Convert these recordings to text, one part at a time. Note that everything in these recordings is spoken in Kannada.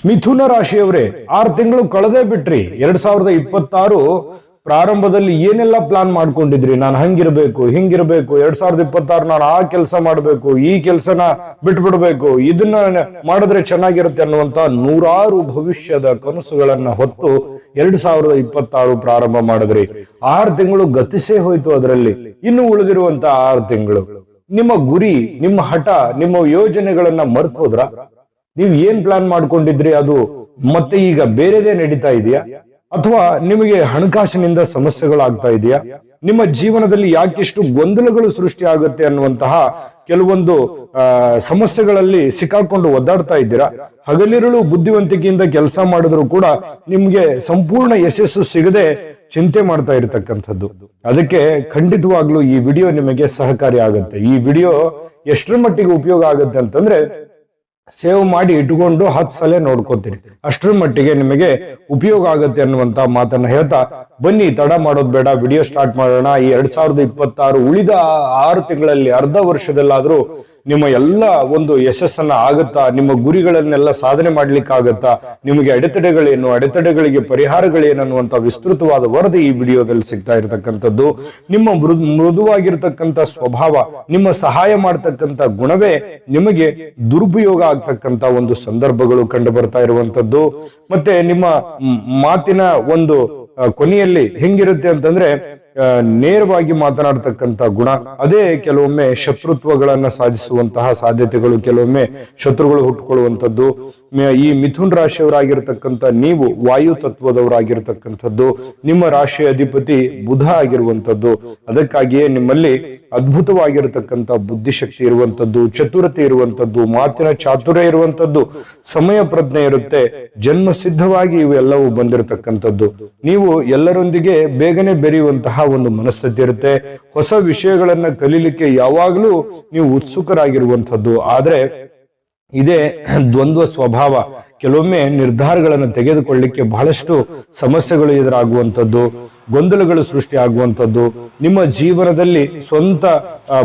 ಮಿಥುನ ರಾಶಿಯವರೇ, 6 ತಿಂಗಳು ಕಳೆದೇ ಬಿಟ್ರಿ. 2026 ಪ್ರಾರಂಭದಲ್ಲಿ ಏನೆಲ್ಲ ಪ್ಲಾನ್ ಮಾಡ್ಕೊಂಡಿದ್ರಿ? ನಾನು ಹಂಗಿರ್ಬೇಕು, ಹಿಂಗಿರ್ಬೇಕು, 2026 ನಾನು ಆ ಕೆಲಸ ಮಾಡ್ಬೇಕು, ಈ ಕೆಲಸನ ಬಿಟ್ಬಿಡ್ಬೇಕು, ಇದನ್ನ ಮಾಡಿದ್ರೆ ಚೆನ್ನಾಗಿರುತ್ತೆ ಅನ್ನುವಂತ 100 ಭವಿಷ್ಯದ ಕನಸುಗಳನ್ನ ಹೊತ್ತು 2026 ಪ್ರಾರಂಭ ಮಾಡಿದ್ರಿ. 6 ತಿಂಗಳು ಗತಿಸೇ ಹೋಯ್ತು. ಅದರಲ್ಲಿ ಇನ್ನು ಉಳಿದಿರುವಂತ 6 ತಿಂಗಳು ನಿಮ್ಮ ಗುರಿ, ನಿಮ್ಮ ಹಠ, ನಿಮ್ಮ ಯೋಜನೆಗಳನ್ನ ಮರ್ತು ಹೋದ್ರ? ನೀವು ಏನ್ ಪ್ಲಾನ್ ಮಾಡ್ಕೊಂಡಿದ್ರಿ ಅದು ಮತ್ತೆ ಈಗ ಬೇರೆದೇ ನಡೀತಾ ಇದೆಯಾ? ಅಥವಾ ನಿಮಗೆ ಹಣಕಾಸಿನಿಂದ ಸಮಸ್ಯೆಗಳಾಗ್ತಾ ಇದೆಯಾ? ನಿಮ್ಮ ಜೀವನದಲ್ಲಿ ಯಾಕೆಷ್ಟು ಗೊಂದಲಗಳು ಸೃಷ್ಟಿ ಆಗುತ್ತೆ ಅನ್ನುವಂತಹ ಕೆಲವೊಂದು ಸಮಸ್ಯೆಗಳಲ್ಲಿ ಸಿಕ್ಕಾಕೊಂಡು ಒದ್ದಾಡ್ತಾ ಇದ್ದೀರಾ? ಹಗಲಿರುಳು ಬುದ್ಧಿವಂತಿಕೆಯಿಂದ ಕೆಲಸ ಮಾಡಿದ್ರು ಕೂಡ ನಿಮ್ಗೆ ಸಂಪೂರ್ಣ ಯಶಸ್ಸು ಸಿಗದೆ ಚಿಂತೆ ಮಾಡ್ತಾ ಇರತಕ್ಕಂಥದ್ದು. ಅದಕ್ಕೆ ಖಂಡಿತವಾಗ್ಲೂ ಈ ವಿಡಿಯೋ ನಿಮಗೆ ಸಹಕಾರಿ ಆಗುತ್ತೆ. ಈ ವಿಡಿಯೋ ಎಷ್ಟರ ಮಟ್ಟಿಗೆ ಉಪಯೋಗ ಆಗುತ್ತೆ ಅಂತಂದ್ರೆ, ಸೇವ್ ಮಾಡಿ ಇಟ್ಕೊಂಡು 10 ಸಲ ನೋಡ್ಕೋತೀರಿ, ಅಷ್ಟರ ಮಟ್ಟಿಗೆ ನಿಮಗೆ ಉಪಯೋಗ ಆಗುತ್ತೆ ಅನ್ನುವಂತ ಮಾತನ್ನ ಹೇಳ್ತಾ, ಬನ್ನಿ ತಡ ಮಾಡೋದು ಬೇಡ, ವಿಡಿಯೋ ಸ್ಟಾರ್ಟ್ ಮಾಡೋಣ. ಈ 2026 ಉಳಿದ 6 ತಿಂಗಳಲ್ಲಿ, ಅರ್ಧ ವರ್ಷದಲ್ಲಾದ್ರೂ ನಿಮ್ಮ ಎಲ್ಲ ಒಂದು ಯಶಸ್ಸನ್ನ ಆಗುತ್ತಾ? ನಿಮ್ಮ ಗುರಿಗಳನ್ನೆಲ್ಲ ಸಾಧನೆ ಮಾಡ್ಲಿಕ್ಕೆ ಆಗತ್ತಾ? ನಿಮಗೆ ಅಡೆತಡೆಗಳೇನು, ಅಡೆತಡೆಗಳಿಗೆ ಪರಿಹಾರಗಳೇನನ್ನುವಂತ ವಿಸ್ತೃತವಾದ ವರದಿ ಈ ವಿಡಿಯೋದಲ್ಲಿ ಸಿಗ್ತಾ ಇರತಕ್ಕಂಥದ್ದು. ನಿಮ್ಮ ಮೃದುವಾಗಿರ್ತಕ್ಕಂಥ ಸ್ವಭಾವ, ನಿಮ್ಮ ಸಹಾಯ ಮಾಡ್ತಕ್ಕಂಥ ಗುಣವೇ ನಿಮಗೆ ದುರುಪಯೋಗ ಆಗ್ತಕ್ಕಂಥ ಒಂದು ಸಂದರ್ಭಗಳು ಕಂಡು ಬರ್ತಾ ಇರುವಂತದ್ದು. ಮತ್ತೆ ನಿಮ್ಮ ಮಾತಿನ ಒಂದು ಕೊನೆಯಲ್ಲಿ ಹೆಂಗಿರುತ್ತೆ ಅಂತಂದ್ರೆ, ನೇರವಾಗಿ ಮಾತನಾಡ್ತಕ್ಕಂಥ ಗುಣ, ಅದೇ ಕೆಲವೊಮ್ಮೆ ಶತ್ರುತ್ವಗಳನ್ನ ಸಾಧಿಸುವಂತಹ ಸಾಧ್ಯತೆಗಳು, ಕೆಲವೊಮ್ಮೆ ಶತ್ರುಗಳು ಹುಟ್ಟುಕೊಳ್ಳುವಂಥದ್ದು. ಈ ಮಿಥುನ್ ರಾಶಿಯವರಾಗಿರ್ತಕ್ಕಂಥ ನೀವು ವಾಯು ತತ್ವದವರಾಗಿರ್ತಕ್ಕಂಥದ್ದು, ನಿಮ್ಮ ರಾಶಿಯ ಅಧಿಪತಿ ಬುಧ ಆಗಿರುವಂಥದ್ದು. ಅದಕ್ಕಾಗಿಯೇ ನಿಮ್ಮಲ್ಲಿ ಅದ್ಭುತವಾಗಿರತಕ್ಕಂಥ ಬುದ್ಧಿಶಕ್ತಿ ಇರುವಂಥದ್ದು, ಚತುರತೆ ಇರುವಂಥದ್ದು, ಮಾತಿನ ಚಾತುರ್ಯ ಇರುವಂಥದ್ದು, ಸಮಯ ಪ್ರಜ್ಞೆ ಇರುತ್ತೆ, ಜನ್ಮ ಸಿದ್ಧವಾಗಿ ಇವೆಲ್ಲವೂ ಬಂದಿರತಕ್ಕಂಥದ್ದು. ನೀವು ಎಲ್ಲರೊಂದಿಗೆ ಬೇಗನೆ ಬೆರೆಯುವಂತಹ ಒಂದು ಮನಸ್ಥಿತಿ ಇರುತ್ತೆ. ಹೊಸ ವಿಷಯಗಳನ್ನ ಕಲೀಲಿಕ್ಕೆ ಯಾವಾಗಲೂ ನೀವು ಉತ್ಸುಕರಾಗಿರುವಂಥದ್ದು. ಆದ್ರೆ ಇದೇ ದ್ವಂದ್ವ ಸ್ವಭಾವ ಕೆಲವೊಮ್ಮೆ ನಿರ್ಧಾರಗಳನ್ನು ತೆಗೆದುಕೊಳ್ಳಿಕ್ಕೆ ಬಹಳಷ್ಟು ಸಮಸ್ಯೆಗಳು ಎದುರಾಗುವಂಥದ್ದು, ಗೊಂದಲಗಳು ಸೃಷ್ಟಿ ಆಗುವಂಥದ್ದು. ನಿಮ್ಮ ಜೀವನದಲ್ಲಿ ಸ್ವಂತ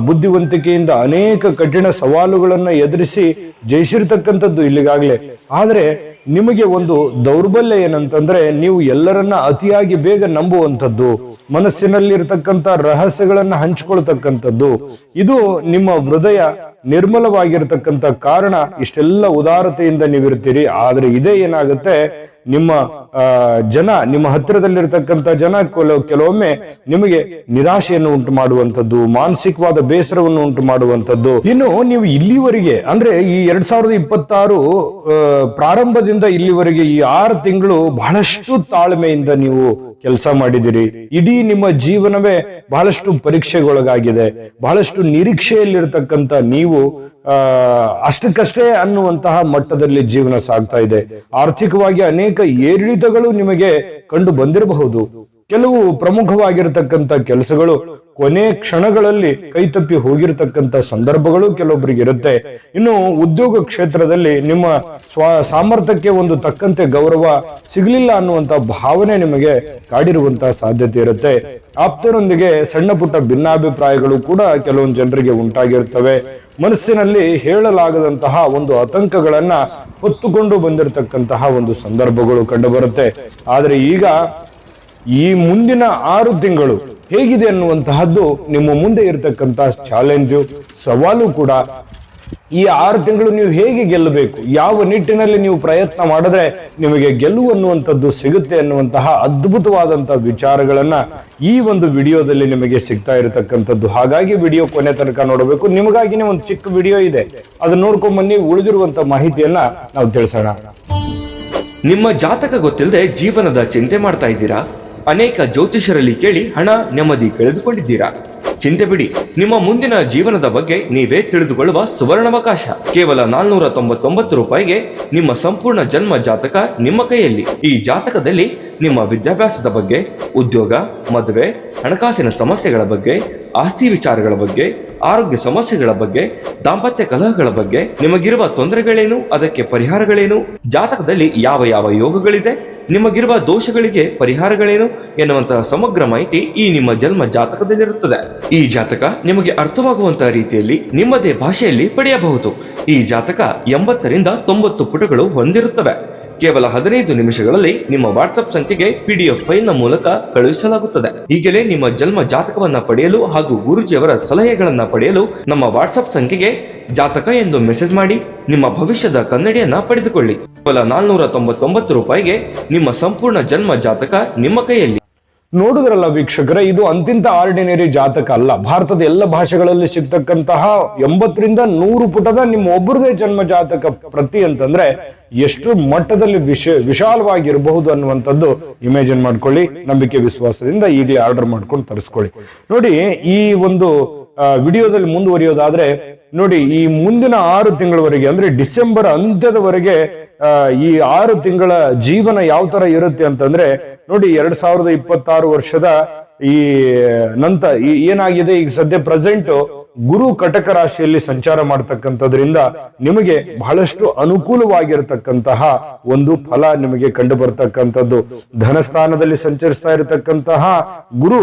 ಬುದ್ಧಿವಂತಿಕೆಯಿಂದ ಅನೇಕ ಕಠಿಣ ಸವಾಲುಗಳನ್ನ ಎದುರಿಸಿ ಜಯಿಸಿರ್ತಕ್ಕಂಥದ್ದು ಇಲ್ಲಿಗಾಗ್ಲೇ. ಆದ್ರೆ ನಿಮಗೆ ಒಂದು ದೌರ್ಬಲ್ಯ ಏನಂತಂದ್ರೆ, ನೀವು ಎಲ್ಲರನ್ನ ಅತಿಯಾಗಿ ಬೇಗ ನಂಬುವಂಥದ್ದು, ಮನಸ್ಸಿನಲ್ಲಿ ಇರತಕ್ಕಂಥ ರಹಸ್ಯಗಳನ್ನ ಹಂಚಿಕೊಳ್ತಕ್ಕಂಥದ್ದು. ಇದು ನಿಮ್ಮ ಹೃದಯ ನಿರ್ಮಲವಾಗಿರ್ತಕ್ಕಂಥ ಕಾರಣ ಇಷ್ಟೆಲ್ಲ ಉದಾರತೆಯಿಂದ ನೀವಿರ್ತೀರಿ. ಆದ್ರೆ ಇದೇ ಏನಾಗುತ್ತೆ, ನಿಮ್ಮ ಜನ, ನಿಮ್ಮ ಹತ್ತಿರದಲ್ಲಿರ್ತಕ್ಕಂಥ ಜನ ಕೆಲವೊಮ್ಮೆ ನಿಮಗೆ ನಿರಾಶೆಯನ್ನು ಉಂಟು ಮಾಡುವಂಥದ್ದು, ಮಾನಸಿಕವಾದ ಬೇಸರವನ್ನು ಉಂಟು ಮಾಡುವಂಥದ್ದು. ಇನ್ನು ನೀವು ಇಲ್ಲಿವರೆಗೆ ಅಂದ್ರೆ ಈ 2026 ಪ್ರಾರಂಭದಿಂದ ಇಲ್ಲಿವರೆಗೆ ಈ 6 ತಿಂಗಳು ಬಹಳಷ್ಟು ತಾಳ್ಮೆಯಿಂದ ನೀವು ಕೆಲಸ ಮಾಡಿದಿರಿ. ಇಡೀ ನಿಮ್ಮ ಜೀವನವೇ ಬಹಳಷ್ಟು ಪರೀಕ್ಷೆಗೊಳಗಾಗಿದೆ. ಬಹಳಷ್ಟು ನಿರೀಕ್ಷೆಯಲ್ಲಿರ್ತಕ್ಕಂಥ ನೀವು ಅಷ್ಟಕ್ಕಷ್ಟೇ ಅನ್ನುವಂತಹ ಮಟ್ಟದಲ್ಲಿ ಜೀವನ ಸಾಗ್ತಾ ಇದೆ. ಆರ್ಥಿಕವಾಗಿ ಅನೇಕ ಏರಿಳಿತಗಳು ನಿಮಗೆ ಕಂಡು ಬಂದಿರಬಹುದು. ಕೆಲವು ಪ್ರಮುಖವಾಗಿರತಕ್ಕಂಥ ಕೆಲಸಗಳು ಕೊನೆ ಕ್ಷಣಗಳಲ್ಲಿ ಕೈತಪ್ಪಿ ಹೋಗಿರತಕ್ಕಂಥ ಸಂದರ್ಭಗಳು ಕೆಲವೊಬ್ಬರಿಗೆ ಇರುತ್ತೆ. ಇನ್ನು ಉದ್ಯೋಗ ಕ್ಷೇತ್ರದಲ್ಲಿ ನಿಮ್ಮ ಸಾಮರ್ಥ್ಯಕ್ಕೆ ಒಂದು ತಕ್ಕಂತೆ ಗೌರವ ಸಿಗಲಿಲ್ಲ ಅನ್ನುವಂತ ಭಾವನೆ ನಿಮಗೆ ಕಾಡಿರುವಂತಹ ಸಾಧ್ಯತೆ ಇರುತ್ತೆ. ಆಪ್ತರೊಂದಿಗೆ ಸಣ್ಣ ಪುಟ್ಟ ಭಿನ್ನಾಭಿಪ್ರಾಯಗಳು ಕೂಡ ಕೆಲವೊಂದು ಜನರಿಗೆ ಉಂಟಾಗಿರ್ತವೆ. ಮನಸ್ಸಿನಲ್ಲಿ ಹೇಳಲಾಗದಂತಹ ಒಂದು ಆತಂಕಗಳನ್ನ ಹೊತ್ತುಕೊಂಡು ಬಂದಿರತಕ್ಕಂತಹ ಒಂದು ಸಂದರ್ಭಗಳು ಕಂಡುಬರುತ್ತೆ. ಆದ್ರೆ ಈಗ ಈ ಮುಂದಿನ 6 ತಿಂಗಳು ಹೇಗಿದೆ ಅನ್ನುವಂತಹದ್ದು ನಿಮ್ಮ ಮುಂದೆ ಇರತಕ್ಕಂತ ಚಾಲೆಂಜು, ಸವಾಲು ಕೂಡ. ಈ 6 ತಿಂಗಳು ನೀವು ಹೇಗೆ ಗೆಲ್ಲಬೇಕು, ಯಾವ ನಿಟ್ಟಿನಲ್ಲಿ ನೀವು ಪ್ರಯತ್ನ ಮಾಡಿದ್ರೆ ನಿಮಗೆ ಗೆಲುವು ಅನ್ನುವಂಥದ್ದು ಸಿಗುತ್ತೆ ಅನ್ನುವಂತಹ ಅದ್ಭುತವಾದಂತಹ ವಿಚಾರಗಳನ್ನ ಈ ಒಂದು ವಿಡಿಯೋದಲ್ಲಿ ನಿಮಗೆ ಸಿಗ್ತಾ ಇರತಕ್ಕಂಥದ್ದು. ಹಾಗಾಗಿ ವಿಡಿಯೋ ಕೊನೆ ತನಕ ನೋಡಬೇಕು. ನಿಮಗಾಗಿನೇ ಒಂದು ಚಿಕ್ಕ ವಿಡಿಯೋ ಇದೆ, ಅದನ್ನ ನೋಡ್ಕೊಂಡ್ ಬನ್ನಿ. ಉಳಿದಿರುವಂತಹ ಮಾಹಿತಿಯನ್ನ ನಾವು ತಿಳಿಸೋಣ. ನಿಮ್ಮ ಜಾತಕ ಗೊತ್ತಿಲ್ಲದೆ ಜೀವನದ ಚಿಂತೆ ಮಾಡ್ತಾ ಇದ್ದೀರಾ? ಅನೇಕ ಜ್ಯೋತಿಷರಲ್ಲಿ ಕೇಳಿ ಹಣ ನೆಮ್ಮದಿ ಕಳೆದುಕೊಂಡಿದ್ದೀರಾ? ಚಿಂತೆ ಬಿಡಿ, ನಿಮ್ಮ ಮುಂದಿನ ಜೀವನದ ಬಗ್ಗೆ ನೀವೇ ತಿಳಿದುಕೊಳ್ಳುವ ಸುವರ್ಣಾವಕಾಶ. ಕೇವಲ 499 ರೂಪಾಯಿಗೆ ನಿಮ್ಮ ಸಂಪೂರ್ಣ ಜನ್ಮ ಜಾತಕ ನಿಮ್ಮ ಕೈಯಲ್ಲಿ. ಈ ಜಾತಕದಲ್ಲಿ ನಿಮ್ಮ ವಿದ್ಯಾಭ್ಯಾಸದ ಬಗ್ಗೆ, ಉದ್ಯೋಗ, ಮದುವೆ, ಹಣಕಾಸಿನ ಸಮಸ್ಯೆಗಳ ಬಗ್ಗೆ, ಆಸ್ತಿ ವಿಚಾರಗಳ ಬಗ್ಗೆ, ಆರೋಗ್ಯ ಸಮಸ್ಯೆಗಳ ಬಗ್ಗೆ, ದಾಂಪತ್ಯ ಕಲಹಗಳ ಬಗ್ಗೆ, ನಿಮಗಿರುವ ತೊಂದರೆಗಳೇನು, ಅದಕ್ಕೆ ಪರಿಹಾರಗಳೇನು, ಜಾತಕದಲ್ಲಿ ಯಾವ ಯಾವ ಯೋಗಗಳಿದೆ, ನಿಮಗಿರುವ ದೋಷಗಳಿಗೆ ಪರಿಹಾರಗಳೇನು ಎನ್ನುವಂತಹ ಸಮಗ್ರ ಮಾಹಿತಿ ಈ ನಿಮ್ಮ ಜನ್ಮ ಜಾತಕದಲ್ಲಿರುತ್ತದೆ. ಈ ಜಾತಕ ನಿಮಗೆ ಅರ್ಥವಾಗುವಂತಹ ರೀತಿಯಲ್ಲಿ ನಿಮ್ಮದೇ ಭಾಷೆಯಲ್ಲಿ ಪಡೆಯಬಹುದು. ಈ ಜಾತಕ 80 ರಿಂದ 90 ಪುಟಗಳು ಹೊಂದಿರುತ್ತವೆ. ಕೇವಲ 15 ನಿಮಿಷಗಳಲ್ಲಿ ನಿಮ್ಮ ವಾಟ್ಸ್ಆಪ್ ಸಂಖ್ಯೆಗೆ PDF ಫೈಲ್ ನ ಮೂಲಕ ಕಳುಹಿಸಲಾಗುತ್ತದೆ. ಈಗಲೇ ನಿಮ್ಮ ಜನ್ಮ ಜಾತಕವನ್ನ ಪಡೆಯಲು ಹಾಗೂ ಗುರುಜಿಯವರ ಸಲಹೆಗಳನ್ನ ಪಡೆಯಲು ನಮ್ಮ ವಾಟ್ಸ್ಆಪ್ ಸಂಖ್ಯೆಗೆ ಜಾತಕ ಎಂದು ಮೆಸೇಜ್ ಮಾಡಿ ನಿಮ್ಮ ಭವಿಷ್ಯದ ಕನ್ನಡಿಯನ್ನ ಪಡೆದುಕೊಳ್ಳಿ. ಕೇವಲ 499 ರೂಪಾಯಿಗೆ ನಿಮ್ಮ ಸಂಪೂರ್ಣ ಜನ್ಮ ಜಾತಕ ನಿಮ್ಮ ಕೈಯಲ್ಲಿ. ನೋಡುದ್ರಲ್ಲ ವೀಕ್ಷಕರೇ, ಇದು ಅಂತಿಂತ ಆರ್ಡಿನರಿ ಜಾತಕ ಅಲ್ಲ. ಭಾರತದ ಎಲ್ಲ ಭಾಷೆಗಳಲ್ಲಿ ಸಿಗ್ತಕ್ಕಂತಹ 80ರಿಂದ 100 ಪುಟದ ನಿಮ್ಮ ಒಬ್ಬರದೇ ಜನ್ಮ ಜಾತಕ ಪ್ರತಿ ಅಂತಂದ್ರೆ ಎಷ್ಟು ಮಟ್ಟದಲ್ಲಿ ವಿಶಾಲವಾಗಿರಬಹುದು ಅನ್ನುವಂಥದ್ದು ಇಮ್ಯಾಜಿನ್ ಮಾಡ್ಕೊಳ್ಳಿ. ನಂಬಿಕೆ ವಿಶ್ವಾಸದಿಂದ ಈಗಲೇ ಆರ್ಡರ್ ಮಾಡ್ಕೊಂಡು ತರಿಸ್ಕೊಳ್ಳಿ. ನೋಡಿ, ಈ ಒಂದು ವಿಡಿಯೋದಲ್ಲಿ ಮುಂದುವರಿಯೋದಾದ್ರೆ ನೋಡಿ, ಈ ಮುಂದಿನ 6 ತಿಂಗಳವರೆಗೆ ಅಂದ್ರೆ ಡಿಸೆಂಬರ್ ಅಂತ್ಯದವರೆಗೆ ಈ 6 ತಿಂಗಳ ಜೀವನ ಯಾವ ತರ ಇರುತ್ತೆ ಅಂತಂದ್ರೆ ನೋಡಿ, 2026 ವರ್ಷದ ಈ ನಂತರ ಏನಾಗಿದೆ, ಈಗ ಸದ್ಯ ಪ್ರೆಸೆಂಟ್ ಗುರು ಕಟಕ ರಾಶಿಯಲ್ಲಿ ಸಂಚಾರ ಮಾಡ್ತಕ್ಕಂಥದ್ರಿಂದ ನಿಮಗೆ ಬಹಳಷ್ಟು ಅನುಕೂಲವಾಗಿರತಕ್ಕಂತಹ ಒಂದು ಫಲ ನಿಮಗೆ ಕಂಡು ಬರ್ತಕ್ಕಂಥದ್ದು. ಧನಸ್ಥಾನದಲ್ಲಿ ಸಂಚರಿಸ್ತಾ ಇರತಕ್ಕಂತಹ ಗುರು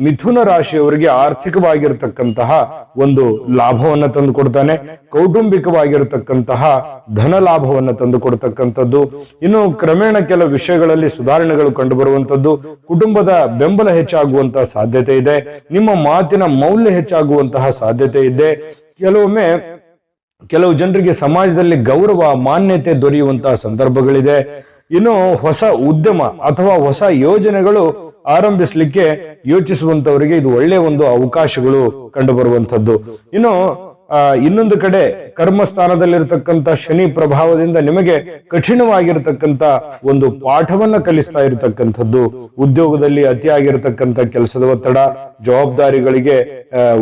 ಮಿಥುನ ರಾಶಿಯವರಿಗೆ ಆರ್ಥಿಕವಾಗಿರತಕ್ಕಂತಹ ಒಂದು ಲಾಭವನ್ನ ತಂದು ಕೊಡ್ತಾನೆ. ಕೌಟುಂಬಿಕವಾಗಿರತಕ್ಕಂತಹ ಧನ ಲಾಭವನ್ನ ತಂದು ಕೊಡ್ತಕ್ಕಂಥದ್ದು. ಇನ್ನು ಕ್ರಮೇಣ ಕೆಲ ವಿಷಯಗಳಲ್ಲಿ ಸುಧಾರಣೆಗಳು ಕಂಡು ಬರುವಂತದ್ದು. ಕುಟುಂಬದ ಬೆಂಬಲ ಹೆಚ್ಚಾಗುವಂತಹ ಸಾಧ್ಯತೆ ಇದೆ. ನಿಮ್ಮ ಮಾತಿನ ಮೌಲ್ಯ ಹೆಚ್ಚಾಗುವಂತಹ ಸಾಧ್ಯತೆ ಇದೆ. ಕೆಲವು ಜನರಿಗೆ ಸಮಾಜದಲ್ಲಿ ಗೌರವ ಮಾನ್ಯತೆ ದೊರೆಯುವಂತಹ ಸಂದರ್ಭಗಳಿದೆ. ಇನ್ನು ಹೊಸ ಉದ್ಯಮ ಅಥವಾ ಹೊಸ ಯೋಜನೆಗಳು ಆರಂಭಿಸಲಿಕ್ಕೆ ಯೋಚಿಸುವಂತವರಿಗೆ ಇದು ಒಳ್ಳೆಯ ಒಂದು ಅವಕಾಶಗಳು ಕಂಡು ಬರುವಂತದ್ದು. ಇನ್ನು ಇನ್ನೊಂದು ಕಡೆ ಕರ್ಮಸ್ಥಾನದಲ್ಲಿರ್ತಕ್ಕಂಥ ಶನಿ ಪ್ರಭಾವದಿಂದ ನಿಮಗೆ ಕಠಿಣವಾಗಿರತಕ್ಕಂತ ಒಂದು ಪಾಠವನ್ನ ಕಲಿಸ್ತಾ ಇರತಕ್ಕಂಥದ್ದು. ಉದ್ಯೋಗದಲ್ಲಿ ಅತಿಯಾಗಿರತಕ್ಕಂಥ ಕೆಲಸದ ಒತ್ತಡ, ಜವಾಬ್ದಾರಿಗಳಿಗೆ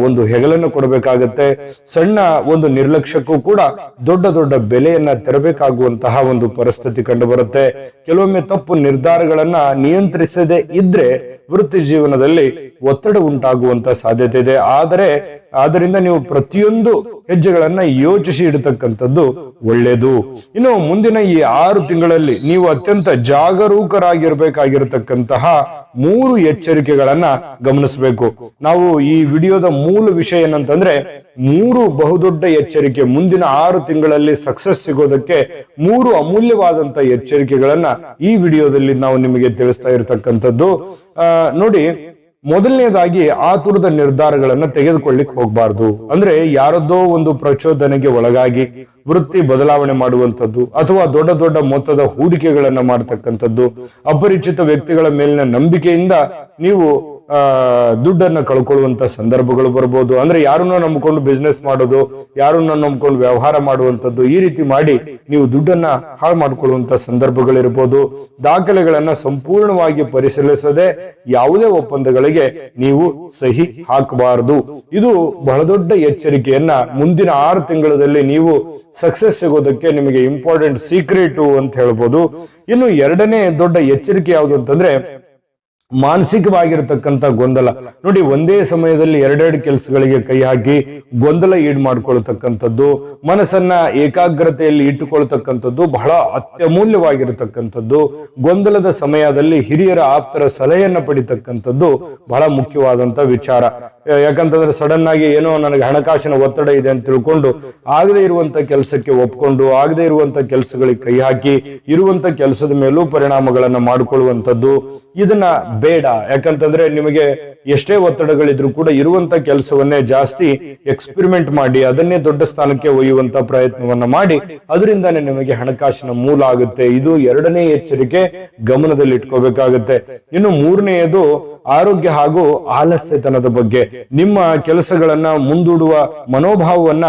ಒಂದು ಹೆಗಲನ್ನು ಕೊಡಬೇಕಾಗತ್ತೆ. ಸಣ್ಣ ಒಂದು ನಿರ್ಲಕ್ಷ್ಯಕ್ಕೂ ಕೂಡ ದೊಡ್ಡ ದೊಡ್ಡ ಬೆಲೆಯನ್ನ ತೆರಬೇಕಾಗುವಂತಹ ಒಂದು ಪರಿಸ್ಥಿತಿ ಕಂಡು ಬರುತ್ತೆ. ಕೆಲವೊಮ್ಮೆ ತಪ್ಪು ನಿರ್ಧಾರಗಳನ್ನ ನಿಯಂತ್ರಿಸದೆ ಇದ್ರೆ ವೃತ್ತಿ ಜೀವನದಲ್ಲಿ ಒತ್ತಡ ಉಂಟಾಗುವಂತ ಸಾಧ್ಯತೆ ಇದೆ. ಆದ್ದರಿಂದ ನೀವು ಪ್ರತಿಯೊಂದು ಹೆಜ್ಜೆಗಳನ್ನ ಯೋಚಿಸಿ ಇಡತಕ್ಕಂಥದ್ದು ಒಳ್ಳೆಯದು. ಇನ್ನು ಮುಂದಿನ ಈ 6 ತಿಂಗಳಲ್ಲಿ ನೀವು ಅತ್ಯಂತ ಜಾಗರೂಕರಾಗಿರ್ಬೇಕಾಗಿರತಕ್ಕಂತಹ 3 ಎಚ್ಚರಿಕೆಗಳನ್ನ ಗಮನಿಸಬೇಕು. ನಾವು ಈ ವಿಡಿಯೋದ ಮೂಲ ವಿಷಯ ಏನಂತಂದ್ರೆ 3 ಬಹುದೊಡ್ಡ ಎಚ್ಚರಿಕೆ. ಮುಂದಿನ 6 ತಿಂಗಳಲ್ಲಿ ಸಕ್ಸಸ್ ಸಿಗೋದಕ್ಕೆ 3 ಅಮೂಲ್ಯವಾದಂತ ಎಚ್ಚರಿಕೆಗಳನ್ನ ಈ ವಿಡಿಯೋದಲ್ಲಿ ನಾವು ನಿಮಗೆ ತಿಳಿಸ್ತಾ ಇರತಕ್ಕಂಥದ್ದು. ನೋಡಿ, ಮೊದಲನೇದಾಗಿ ಆತುರದ ನಿರ್ಧಾರಗಳನ್ನ ತೆಗೆದುಕೊಳ್ಳಿಕ್ ಹೋಗ್ಬಾರ್ದು. ಅಂದ್ರೆ ಯಾರದ್ದೋ ಒಂದು ಪ್ರಚೋದನೆಗೆ ಒಳಗಾಗಿ ವೃತ್ತಿ ಬದಲಾವಣೆ ಮಾಡುವಂಥದ್ದು ಅಥವಾ ದೊಡ್ಡ ದೊಡ್ಡ ಮೊತ್ತದ ಹೂಡಿಕೆಗಳನ್ನ ಮಾಡತಕ್ಕಂಥದ್ದು, ಅಪರಿಚಿತ ವ್ಯಕ್ತಿಗಳ ಮೇಲಿನ ನಂಬಿಕೆಯಿಂದ ನೀವು ದುಡ್ಡನ್ನ ಕಳ್ಕೊಳ್ಳುವಂತ ಸಂದರ್ಭಗಳು ಬರ್ಬೋದು. ಅಂದ್ರೆ ಯಾರನ್ನ ನಂಬಿಕೊಂಡು ಬಿಸ್ನೆಸ್ ಮಾಡೋದು, ಯಾರನ್ನ ನಂಬಿಕೊಂಡು ವ್ಯವಹಾರ ಮಾಡುವಂಥದ್ದು, ಈ ರೀತಿ ಮಾಡಿ ನೀವು ದುಡ್ಡನ್ನ ಹಾಳು ಮಾಡ್ಕೊಳ್ಳುವಂತ ಸಂದರ್ಭಗಳಿರ್ಬೋದು. ದಾಖಲೆಗಳನ್ನ ಸಂಪೂರ್ಣವಾಗಿ ಪರಿಶೀಲಿಸದೆ ಯಾವುದೇ ಒಪ್ಪಂದಗಳಿಗೆ ನೀವು ಸಹಿ ಹಾಕಬಾರದು. ಇದು ಬಹಳ ದೊಡ್ಡ ಎಚ್ಚರಿಕೆಯನ್ನ ಮುಂದಿನ 6 ತಿಂಗಳಲ್ಲಿ ನೀವು ಸಕ್ಸಸ್ ಸಿಗೋದಕ್ಕೆ ನಿಮಗೆ ಇಂಪಾರ್ಟೆಂಟ್ ಸೀಕ್ರೆಟ್ ಅಂತ ಹೇಳ್ಬೋದು. ಇನ್ನು ಎರಡನೇ ದೊಡ್ಡ ಎಚ್ಚರಿಕೆ ಯಾವುದು ಅಂತಂದ್ರೆ ಮಾನಸಿಕವಾಗಿರತಕ್ಕಂತ ಗೊಂದಲ. ನೋಡಿ, ಒಂದೇ ಸಮಯದಲ್ಲಿ ಎರಡೆರಡು ಕೆಲಸಗಳಿಗೆ ಕೈ ಹಾಕಿ ಗೊಂದಲ ಈಡು ಮಾಡ್ಕೊಳ್ತಕ್ಕಂಥದ್ದು, ಮನಸ್ಸನ್ನ ಏಕಾಗ್ರತೆಯಲ್ಲಿ ಇಟ್ಟುಕೊಳ್ತಕ್ಕಂಥದ್ದು ಬಹಳ ಅತ್ಯಮೂಲ್ಯವಾಗಿರತಕ್ಕಂಥದ್ದು. ಗೊಂದಲದ ಸಮಯದಲ್ಲಿ ಹಿರಿಯರ ಆಪ್ತರ ಸಲಹೆಯನ್ನ ಪಡಿತಕ್ಕಂಥದ್ದು ಬಹಳ ಮುಖ್ಯವಾದಂತ ವಿಚಾರ. ಯಾಕಂತಂದ್ರೆ ಸಡನ್ ಆಗಿ ಏನೋ ನನಗೆ ಹಣಕಾಸಿನ ಒತ್ತಡ ಇದೆ ಅಂತ ತಿಳ್ಕೊಂಡು ಆಗದೆ ಇರುವಂತ ಕೆಲಸಕ್ಕೆ ಒಪ್ಕೊಂಡು ಆಗದೆ ಇರುವಂತ ಕೆಲಸಗಳಿಗೆ ಕೈ ಹಾಕಿ ಇರುವಂತ ಕೆಲಸದ ಮೇಲೂ ಪರಿಣಾಮಗಳನ್ನ ಮಾಡಿಕೊಳ್ಳುವಂಥದ್ದು ಇದನ್ನ ಬೇಡ. ಯಾಕಂತಂದ್ರೆ ನಿಮಗೆ ಎಷ್ಟೇ ಒತ್ತಡಗಳಿದ್ರು ಕೂಡ ಇರುವಂತ ಕೆಲಸವನ್ನೇ ಜಾಸ್ತಿ ಎಕ್ಸ್ಪೆರಿಮೆಂಟ್ ಮಾಡಿ ಅದನ್ನೇ ದೊಡ್ಡ ಸ್ಥಾನಕ್ಕೆ ಒಯ್ಯುವಂತ ಪ್ರಯತ್ನವನ್ನ ಮಾಡಿ ಅದರಿಂದಾನೇ ನಿಮಗೆ ಹಣಕಾಸಿನ ಮೂಲ ಆಗುತ್ತೆ. ಇದು ಎರಡನೇ ಎಚ್ಚರಿಕೆ ಗಮನದಲ್ಲಿ ಇಟ್ಕೋಬೇಕಾಗುತ್ತೆ. ಇನ್ನು ಮೂರನೆಯದು ಆರೋಗ್ಯ ಹಾಗೂ ಆಲಸ್ಯತನದ ಬಗ್ಗೆ. ನಿಮ್ಮ ಕೆಲಸಗಳನ್ನ ಮುಂದೂಡುವ ಮನೋಭಾವವನ್ನ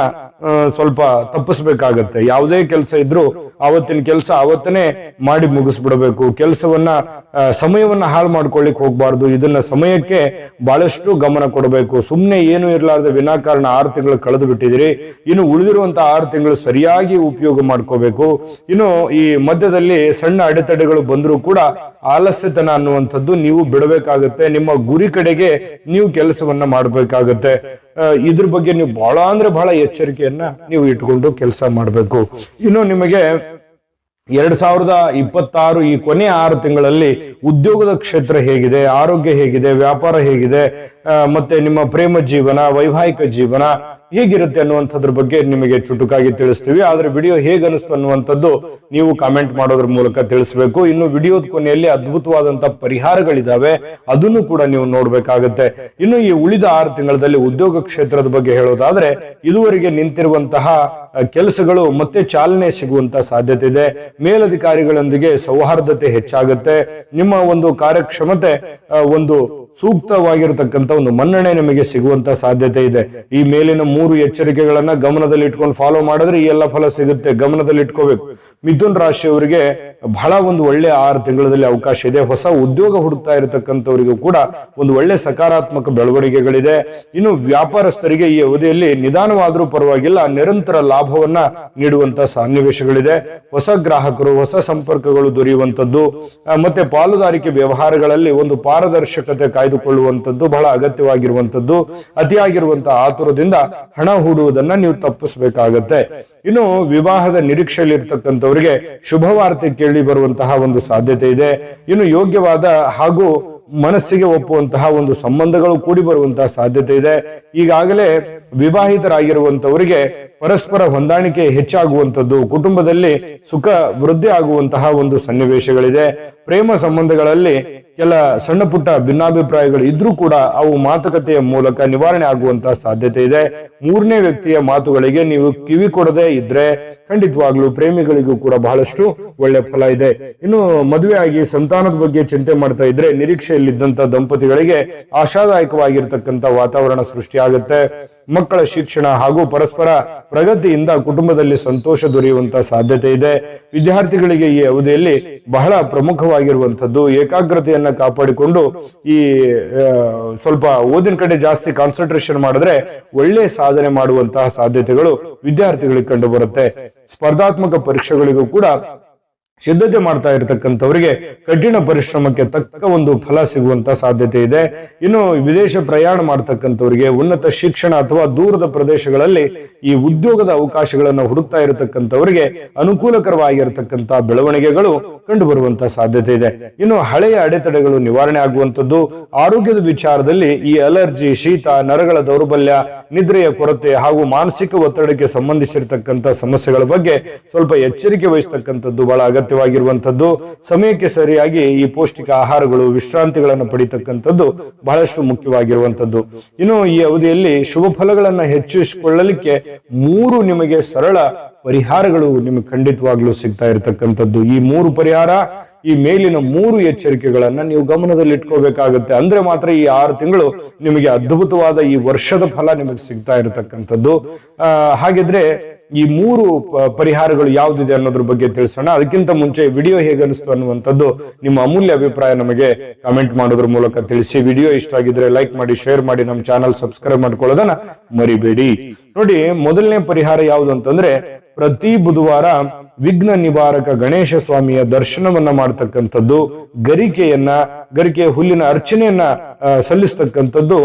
ಸ್ವಲ್ಪ ತಪ್ಪಿಸ್ಬೇಕಾಗತ್ತೆ. ಯಾವುದೇ ಕೆಲಸ ಇದ್ರೂ ಅವತ್ತಿನ ಕೆಲಸ ಅವತ್ತನೇ ಮಾಡಿ ಮುಗಿಸ್ಬಿಡಬೇಕು. ಕೆಲಸವನ್ನ ಸಮಯವನ್ನ ಹಾಳು ಮಾಡ್ಕೊಳ್ಳಿಕ್ ಹೋಗ್ಬಾರ್ದು. ಇದನ್ನ ಸಮಯಕ್ಕೆ ಬಹಳಷ್ಟು ಗಮನ ಕೊಡಬೇಕು. ಸುಮ್ನೆ ಏನು ಇರ್ಲಾರ್ದೆ ವಿನಾಕಾರಣ 6 ತಿಂಗಳು ಕಳೆದು ಬಿಟ್ಟಿದಿರಿ. ಇನ್ನು ಉಳಿದಿರುವಂತ 6 ತಿಂಗಳು ಸರಿಯಾಗಿ ಉಪಯೋಗ ಮಾಡ್ಕೋಬೇಕು. ಇನ್ನು ಈ ಮಧ್ಯದಲ್ಲಿ ಸಣ್ಣ ಅಡೆತಡೆಗಳು ಬಂದರೂ ಕೂಡ ಆಲಸ್ಯತನ ಅನ್ನುವಂಥದ್ದು ನೀವು ಬಿಡಬೇಕಾಗತ್ತೆ. ನಿಮ್ಮ ಗುರಿ ಕಡೆಗೆ ನೀವು ಕೆಲಸವನ್ನ ಮಾಡಬೇಕಾಗತ್ತೆ. ಇದ್ರ ಬಗ್ಗೆ ನೀವು ಬಹಳ ಎಚ್ಚರಿಕೆಯನ್ನ ನೀವು ಇಟ್ಕೊಂಡು ಕೆಲಸ ಮಾಡಬೇಕು. ಇನ್ನು ನಿಮಗೆ 2026 ಈ ಕೊನೆ 6 ತಿಂಗಳಲ್ಲಿ ಉದ್ಯೋಗದ ಕ್ಷೇತ್ರ ಹೇಗಿದೆ, ಆರೋಗ್ಯ ಹೇಗಿದೆ, ವ್ಯಾಪಾರ ಹೇಗಿದೆ, ಮತ್ತೆ ನಿಮ್ಮ ಪ್ರೇಮ ಜೀವನ, ವೈವಾಹಿಕ ಜೀವನ, ಹೇಗಿರುತ್ತೆ ಅನ್ನುವಂಥದ್ರ ಬಗ್ಗೆ ನಿಮಗೆ ಚುಟುಕಾಗಿ ತಿಳಿಸ್ತೀವಿ. ಆದ್ರೆ ವಿಡಿಯೋ ಹೇಗೆ ಅನಿಸ್ತು ಅನ್ನುವಂಥದ್ದು ನೀವು ಕಾಮೆಂಟ್ ಮಾಡೋದ್ರ ಮೂಲಕ ತಿಳಿಸಬೇಕು. ಇನ್ನು ವಿಡಿಯೋದ ಕೊನೆಯಲ್ಲಿ ಅದ್ಭುತವಾದಂತಹ ಪರಿಹಾರಗಳಿದಾವೆ, ಅದನ್ನು ಕೂಡ ನೀವು ನೋಡ್ಬೇಕಾಗತ್ತೆ. ಇನ್ನು ಈ ಉಳಿದ 6 ತಿಂಗಳಲ್ಲಿ ಉದ್ಯೋಗ ಕ್ಷೇತ್ರದ ಬಗ್ಗೆ ಹೇಳೋದಾದ್ರೆ ಇದುವರೆಗೆ ನಿಂತಿರುವಂತಹ ಕೆಲಸಗಳು ಮತ್ತೆ ಚಾಲನೆ ಸಿಗುವಂತ ಸಾಧ್ಯತೆ ಇದೆ. ಮೇಲಧಿಕಾರಿಗಳೊಂದಿಗೆ ಸೌಹಾರ್ದತೆ ಹೆಚ್ಚಾಗುತ್ತೆ. ನಿಮ್ಮ ಒಂದು ಕಾರ್ಯಕ್ಷಮತೆ ಒಂದು ಸೂಕ್ತವಾಗಿರತಕ್ಕಂತ ಒಂದು ಮನ್ನಣೆ ನಿಮಗೆ ಸಿಗುವಂತ ಸಾಧ್ಯತೆ ಇದೆ. ಈ ಮೇಲಿನ 3 ಎಚ್ಚರಿಕೆಗಳನ್ನ ಗಮನದಲ್ಲಿ ಇಟ್ಕೊಂಡು ಫಾಲೋ ಮಾಡಿದ್ರೆ ಈ ಎಲ್ಲ ಫಲ ಸಿಗುತ್ತೆ, ಗಮನದಲ್ಲಿ ಇಟ್ಕೋಬೇಕು. ಮಿಥುನ್ ರಾಶಿಯವರಿಗೆ ಬಹಳ ಒಂದು ಒಳ್ಳೆ 6 ತಿಂಗಳಲ್ಲಿ ಅವಕಾಶ ಇದೆ. ಹೊಸ ಉದ್ಯೋಗ ಹುಡುಕ್ತಾ ಇರತಕ್ಕಂಥವರಿಗೂ ಕೂಡ ಒಂದು ಒಳ್ಳೆ ಸಕಾರಾತ್ಮಕ ಬೆಳವಣಿಗೆಗಳಿದೆ. ಇನ್ನು ವ್ಯಾಪಾರಸ್ಥರಿಗೆ ಈ ಅವಧಿಯಲ್ಲಿ ನಿಧಾನವಾದ್ರೂ ಪರವಾಗಿಲ್ಲ, ನಿರಂತರ ಲಾಭವನ್ನ ನೀಡುವಂತ ಸನ್ನಿವೇಶಗಳಿದೆ. ಹೊಸ ಗ್ರಾಹಕರು, ಹೊಸ ಸಂಪರ್ಕಗಳು ದೊರೆಯುವಂತದ್ದು ಮತ್ತೆ ಪಾಲುದಾರಿಕೆ ವ್ಯವಹಾರಗಳಲ್ಲಿ ಒಂದು ಪಾರದರ್ಶಕತೆ ಕಾಯ್ದುಕೊಳ್ಳುವಂತದ್ದು ಬಹಳ ಅಗತ್ಯವಾಗಿರುವಂತದ್ದು. ಅತಿಯಾಗಿರುವಂತಹ ಆತುರದಿಂದ ಹಣ ಹೂಡುವುದನ್ನ ನೀವು ತಪ್ಪಿಸಬೇಕಾಗತ್ತೆ. ಇನ್ನು ವಿವಾಹದ ನಿರೀಕ್ಷೆಯಲ್ಲಿ ಇರ್ತಕ್ಕಂಥವರಿಗೆ ಶುಭವಾರ್ತೆ ಕೇಳಿ ಬರುವಂತಹ ಒಂದು ಸಾಧ್ಯತೆ ಇದೆ. ಇನ್ನು ಯೋಗ್ಯವಾದ ಹಾಗೂ ಮನಸ್ಸಿಗೆ ಒಪ್ಪುವಂತಹ ಒಂದು ಸಂಬಂಧಗಳು ಕೂಡಿ ಬರುವಂತಹ ಸಾಧ್ಯತೆ ಇದೆ. ಈಗಾಗಲೇ ವಿವಾಹಿತರಾಗಿರುವಂತವರಿಗೆ ಪರಸ್ಪರ ಹೊಂದಾಣಿಕೆ ಹೆಚ್ಚಾಗುವಂತದ್ದು, ಕುಟುಂಬದಲ್ಲಿ ಸುಖ ವೃದ್ಧಿ ಆಗುವಂತಹ ಒಂದು ಸನ್ನಿವೇಶಗಳಿದೆ. ಪ್ರೇಮ ಸಂಬಂಧಗಳಲ್ಲಿ ಕೆಲ ಸಣ್ಣ ಪುಟ್ಟ ಭಿನ್ನಾಭಿಪ್ರಾಯಗಳು ಇದ್ರೂ ಕೂಡ ಅವು ಮಾತುಕತೆಯ ಮೂಲಕ ನಿವಾರಣೆ ಆಗುವಂತಹ ಸಾಧ್ಯತೆ ಇದೆ. 3ನೇ ವ್ಯಕ್ತಿಯ ಮಾತುಗಳಿಗೆ ನೀವು ಕಿವಿ ಕೊಡದೆ ಇದ್ರೆ ಖಂಡಿತವಾಗ್ಲೂ ಪ್ರೇಮಿಗಳಿಗೂ ಕೂಡ ಬಹಳಷ್ಟು ಒಳ್ಳೆ ಫಲ ಇದೆ. ಇನ್ನು ಮದುವೆ ಆಗಿ ಸಂತಾನದ ಬಗ್ಗೆ ಚಿಂತೆ ಮಾಡ್ತಾ ಇದ್ರೆ ನಿರೀಕ್ಷೆಯಲ್ಲಿದ್ದಂತ ದಂಪತಿಗಳಿಗೆ ಆಶಾದಾಯಕವಾಗಿರ್ತಕ್ಕಂಥ ವಾತಾವರಣ ಸೃಷ್ಟಿಯಾಗುತ್ತೆ. ಮಕ್ಕಳ ಶಿಕ್ಷಣ ಹಾಗೂ ಪರಸ್ಪರ ಪ್ರಗತಿಯಿಂದ ಕುಟುಂಬದಲ್ಲಿ ಸಂತೋಷ ದೊರೆಯುವಂತಹ ಸಾಧ್ಯತೆ ಇದೆ. ವಿದ್ಯಾರ್ಥಿಗಳಿಗೆ ಈ ಅವಧಿಯಲ್ಲಿ ಬಹಳ ಪ್ರಮುಖವಾಗಿರುವಂತದ್ದು ಏಕಾಗ್ರತೆಯನ್ನ ಕಾಪಾಡಿಕೊಂಡು ಈ ಸ್ವಲ್ಪ ಓದಿನ ಕಡೆ ಜಾಸ್ತಿ ಕಾನ್ಸಂಟ್ರೇಷನ್ ಮಾಡಿದ್ರೆ ಒಳ್ಳೆ ಸಾಧನೆ ಮಾಡುವಂತಹ ಸಾಧ್ಯತೆಗಳು ವಿದ್ಯಾರ್ಥಿಗಳಿಗೆ ಕಂಡು ಬರುತ್ತೆ. ಸ್ಪರ್ಧಾತ್ಮಕ ಪರೀಕ್ಷೆಗಳಿಗೂ ಕೂಡ ಸಿದ್ಧತೆ ಮಾಡ್ತಾ ಇರತಕ್ಕಂಥವರಿಗೆ ಕಠಿಣ ಪರಿಶ್ರಮಕ್ಕೆ ತಕ್ಕ ಒಂದು ಫಲ ಸಿಗುವಂತ ಸಾಧ್ಯತೆ ಇದೆ. ಇನ್ನು ವಿದೇಶ ಪ್ರಯಾಣ ಮಾಡ್ತಕ್ಕಂಥವರಿಗೆ ಉನ್ನತ ಶಿಕ್ಷಣ ಅಥವಾ ದೂರದ ಪ್ರದೇಶಗಳಲ್ಲಿ ಈ ಉದ್ಯೋಗದ ಅವಕಾಶಗಳನ್ನು ಹುಡುಕ್ತಾ ಇರತಕ್ಕಂಥವರಿಗೆ ಅನುಕೂಲಕರವಾಗಿರತಕ್ಕಂತಹ ಬೆಳವಣಿಗೆಗಳು ಕಂಡು ಬರುವಂತಹ ಸಾಧ್ಯತೆ ಇದೆ. ಇನ್ನು ಹಳೆಯ ಅಡೆತಡೆಗಳು ನಿವಾರಣೆ ಆಗುವಂತದ್ದು. ಆರೋಗ್ಯದ ವಿಚಾರದಲ್ಲಿ ಈ ಅಲರ್ಜಿ, ಶೀತ, ನರಗಳ ದೌರ್ಬಲ್ಯ, ನಿದ್ರೆಯ ಕೊರತೆ ಹಾಗೂ ಮಾನಸಿಕ ಒತ್ತಡಕ್ಕೆ ಸಂಬಂಧಿಸಿರತಕ್ಕಂಥ ಸಮಸ್ಯೆಗಳ ಬಗ್ಗೆ ಸ್ವಲ್ಪ ಎಚ್ಚರಿಕೆ ವಹಿಸತಕ್ಕಂಥದ್ದು ಬಹಳ ಅಗತ್ಯವಾಗಿರುವಂತದ್ದು. ಸಮಯಕ್ಕೆ ಸರಿಯಾಗಿ ಈ ಪೌಷ್ಟಿಕ ಆಹಾರಗಳು, ವಿಶ್ರಾಂತಿಗಳನ್ನು ಪಡಿತಕ್ಕಂಥದ್ದು ಬಹಳಷ್ಟು ಮುಖ್ಯವಾಗಿರುವಂತದ್ದು. ಇನ್ನು ಈ ಅವಧಿಯಲ್ಲಿ ಶುಭ ಫಲಗಳನ್ನ ಹೆಚ್ಚಿಸಿಕೊಳ್ಳಲಿಕ್ಕೆ 3 ನಿಮಗೆ ಸರಳ ಪರಿಹಾರಗಳು ನಿಮಗೆ ಖಂಡಿತವಾಗ್ಲೂ ಸಿಗ್ತಾ ಇರತಕ್ಕಂಥದ್ದು. ಈ 3 ಪರಿಹಾರ, ಈ ಮೇಲಿನ 3 ಎಚ್ಚರಿಕೆಗಳನ್ನ ನೀವು ಗಮನದಲ್ಲಿ ಇಟ್ಕೋಬೇಕಾಗುತ್ತೆ. ಅಂದ್ರೆ ಮಾತ್ರ ಈ 6 ತಿಂಗಳು ನಿಮಗೆ ಅದ್ಭುತವಾದ ಈ ವರ್ಷದ ಫಲ ನಿಮಗೆ ಸಿಗ್ತಾ ಇರತಕ್ಕಂಥದ್ದು. ಹಾಗಿದ್ರೆ ಈ 3 ಪರಿಹಾರಗಳು ಯಾವ್ದಿದೆ ಅನ್ನೋದ್ರ ಬಗ್ಗೆ ತಿಳಿಸೋಣ. ಅದಕ್ಕಿಂತ ಮುಂಚೆ ವಿಡಿಯೋ ಹೇಗೆ ಅನಿಸ್ತು ಅನ್ನುವಂಥದ್ದು ನಿಮ್ಮ ಅಮೂಲ್ಯ ಅಭಿಪ್ರಾಯ ನಮಗೆ ಕಮೆಂಟ್ ಮಾಡೋದ್ರ ಮೂಲಕ ತಿಳಿಸಿ. ವಿಡಿಯೋ ಇಷ್ಟ ಆಗಿದ್ರೆ ಲೈಕ್ ಮಾಡಿ, ಶೇರ್ ಮಾಡಿ, ನಮ್ಮ ಚಾನಲ್ ಸಬ್ಸ್ಕ್ರೈಬ್ ಮಾಡ್ಕೊಳ್ಳೋದನ್ನ ಮರಿಬೇಡಿ. ನೋಡಿ, ಮೊದಲನೇ ಪರಿಹಾರ ಯಾವುದು ಅಂತಂದ್ರೆ ಪ್ರತಿ ಬುಧವಾರ ವಿಘ್ನ ನಿವಾರಕ ಗಣೇಶ ಸ್ವಾಮಿಯ ದರ್ಶನವನ್ನ ಮಾಡ್ತಕ್ಕಂಥದ್ದು, ಗರಿಕೆ ಹುಲ್ಲಿನ ಅರ್ಚನೆಯನ್ನ ಸಲ್ಲಿಸ್ತಕ್ಕಂಥದ್ದು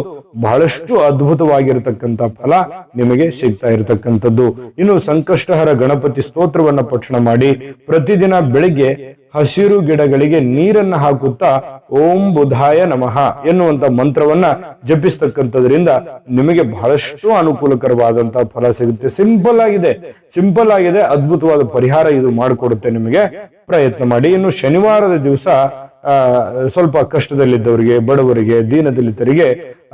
ಬಹಳಷ್ಟು ಅದ್ಭುತವಾಗಿರತಕ್ಕಂಥ ಫಲ ನಿಮಗೆ ಸಿಗ್ತಾ ಇರತಕ್ಕಂಥದ್ದು. ಇನ್ನು ಸಂಕಷ್ಟಹರ ಗಣಪತಿ ಸ್ತೋತ್ರವನ್ನ ಪಠಣ ಮಾಡಿ ಪ್ರತಿದಿನ ಬೆಳಿಗ್ಗೆ ಹಸಿರು ಗಿಡಗಳಿಗೆ ನೀರನ್ನ ಹಾಕುತ್ತಾ ಓಂ ಬುಧಾಯ ನಮಃ ಎನ್ನುವಂತ ಮಂತ್ರವನ್ನ ಜಪಿಸ್ತಕ್ಕಂಥದ್ರಿಂದ ನಿಮಗೆ ಬಹಳಷ್ಟು ಅನುಕೂಲಕರವಾದಂತಹ ಫಲ ಸಿಗುತ್ತೆ. ಸಿಂಪಲ್ ಆಗಿದೆ, ಅದ್ಭುತವಾದ ಪರಿಹಾರ ಇದು ಮಾಡಿಕೊಡುತ್ತೆ ನಿಮಗೆ. ಪ್ರಯತ್ನ ಮಾಡಿ. ಇನ್ನು ಶನಿವಾರದ ದಿವಸ ಸ್ವಲ್ಪ ಕಷ್ಟದಲ್ಲಿದ್ದವರಿಗೆ, ಬಡವರಿಗೆ, ದೀನದಲಿತರಿಗೆ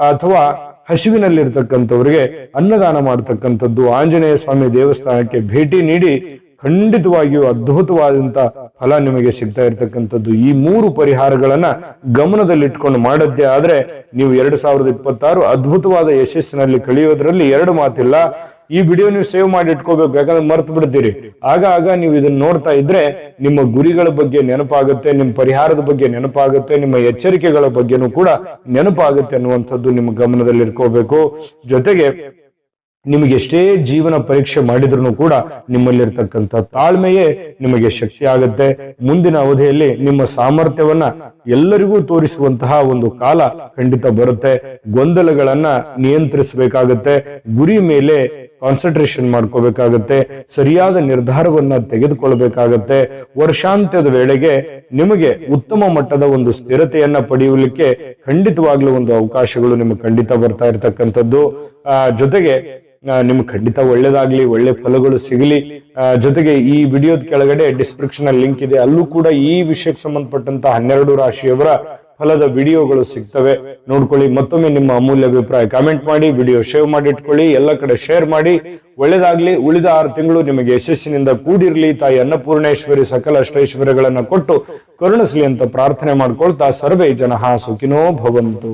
ಅಥವಾ ಹಸಿವಿನಲ್ಲಿರ್ತಕ್ಕಂಥವರಿಗೆ ಅನ್ನದಾನ ಮಾಡತಕ್ಕಂಥದ್ದು, ಆಂಜನೇಯ ಸ್ವಾಮಿ ದೇವಸ್ಥಾನಕ್ಕೆ ಭೇಟಿ ನೀಡಿ ಖಂಡಿತವಾಗಿಯೂ ಅದ್ಭುತವಾದಂತ ಫಲ ನಿಮಗೆ ಸಿಗ್ತಾ ಇರತಕ್ಕಂಥದ್ದು. ಈ 3 ಪರಿಹಾರಗಳನ್ನ ಗಮನದಲ್ಲಿಟ್ಕೊಂಡು ಮಾಡದ್ದೇ ಆದ್ರೆ ನೀವು 2026 ಅದ್ಭುತವಾದ ಯಶಸ್ಸಿನಲ್ಲಿ ಕಳೆಯೋದ್ರಲ್ಲಿ 2 ಮಾತಿಲ್ಲ. ಈ ವಿಡಿಯೋ ನೀವು ಸೇವ್ ಮಾಡಿ ಇಟ್ಕೋಬೇಕು, ಯಾಕಂದ್ರೆ ಮರ್ತು ಬಿಡ್ತೀರಿ. ಆಗ ನೀವು ಇದನ್ನ ನೋಡ್ತಾ ಇದ್ರೆ ನಿಮ್ಮ ಗುರಿಗಳ ಬಗ್ಗೆ ನೆನಪಾಗುತ್ತೆ, ನಿಮ್ಮ ಪರಿಹಾರದ ಬಗ್ಗೆ ನೆನಪಾಗುತ್ತೆ, ನಿಮ್ಮ ಎಚ್ಚರಿಕೆಗಳ ಬಗ್ಗೆನೂ ಕೂಡ ನೆನಪಾಗುತ್ತೆ ಅನ್ನುವಂಥದ್ದು ನಿಮ್ಮ ಗಮನದಲ್ಲಿ ಇಟ್ಕೋಬೇಕು. ಜೊತೆಗೆ ನಿಮಗೆ ಎಷ್ಟೇ ಜೀವನ ಪರೀಕ್ಷೆ ಮಾಡಿದ್ರು ಕೂಡ ನಿಮ್ಮಲ್ಲಿರ್ತಕ್ಕಂಥ ತಾಳ್ಮೆಯೇ ನಿಮಗೆ ಶಕ್ತಿ ಆಗುತ್ತೆ. ಮುಂದಿನ ಅವಧಿಯಲ್ಲಿ ನಿಮ್ಮ ಸಾಮರ್ಥ್ಯವನ್ನ ಎಲ್ಲರಿಗೂ ತೋರಿಸುವಂತಹ ಒಂದು ಕಾಲ ಖಂಡಿತ ಬರುತ್ತೆ. ಗೊಂದಲಗಳನ್ನ ನಿಯಂತ್ರಿಸಬೇಕಾಗತ್ತೆ, ಗುರಿ ಮೇಲೆ ಕಾನ್ಸಂಟ್ರೇಷನ್ ಮಾಡ್ಕೋಬೇಕಾಗತ್ತೆ, ಸರಿಯಾದ ನಿರ್ಧಾರವನ್ನ ತೆಗೆದುಕೊಳ್ಬೇಕಾಗತ್ತೆ. ವರ್ಷಾಂತ್ಯದ ವೇಳೆಗೆ ನಿಮಗೆ ಉತ್ತಮ ಮಟ್ಟದ ಒಂದು ಸ್ಥಿರತೆಯನ್ನ ಪಡೆಯಲಿಕ್ಕೆ ಖಂಡಿತವಾಗ್ಲೂ ಒಂದು ಅವಕಾಶಗಳು ನಿಮಗೆ ಖಂಡಿತ ಬರ್ತಾ ಇರತಕ್ಕಂಥದ್ದು. ಜೊತೆಗೆ ನಿಮ್ಗೆ ಖಂಡಿತ ಒಳ್ಳೇದಾಗ್ಲಿ, ಒಳ್ಳೆ ಫಲಗಳು ಸಿಗಲಿ. ಜೊತೆಗೆ ಈ ವಿಡಿಯೋದ ಕೆಳಗಡೆ ಡಿಸ್ಕ್ರಿಪ್ಷನ್ ಅಲ್ಲಿ ಲಿಂಕ್ ಇದೆ, ಅಲ್ಲೂ ಕೂಡ ಈ ವಿಷಯಕ್ಕೆ ಸಂಬಂಧಪಟ್ಟಂತ 12 ರಾಶಿಯವರ ಫಲದ ವಿಡಿಯೋಗಳು ಸಿಗ್ತವೆ, ನೋಡ್ಕೊಳ್ಳಿ. ಮತ್ತೊಮ್ಮೆ ನಿಮ್ಮ ಅಮೂಲ್ಯ ಅಭಿಪ್ರಾಯ ಕಾಮೆಂಟ್ ಮಾಡಿ, ವಿಡಿಯೋ ಸೇವ್ ಮಾಡಿ ಇಟ್ಕೊಳ್ಳಿ, ಎಲ್ಲ ಕಡೆ ಶೇರ್ ಮಾಡಿ. ಒಳ್ಳೇದಾಗ್ಲಿ. ಉಳಿದ 6 ತಿಂಗಳು ನಿಮಗೆ ಯಶಸ್ಸಿನಿಂದ ಕೂಡಿರ್ಲಿ. ತಾಯಿ ಅನ್ನಪೂರ್ಣೇಶ್ವರಿ ಸಕಲ ಅಷ್ಟೈಶ್ವರ್ಯಗಳನ್ನ ಕೊಟ್ಟು ಕರುಣಿಸ್ಲಿ ಅಂತ ಪ್ರಾರ್ಥನೆ ಮಾಡ್ಕೊಳ್ತಾ ಸರ್ವೇ ಜನಃ ಸುಖಿನೋ ಭವಂತು.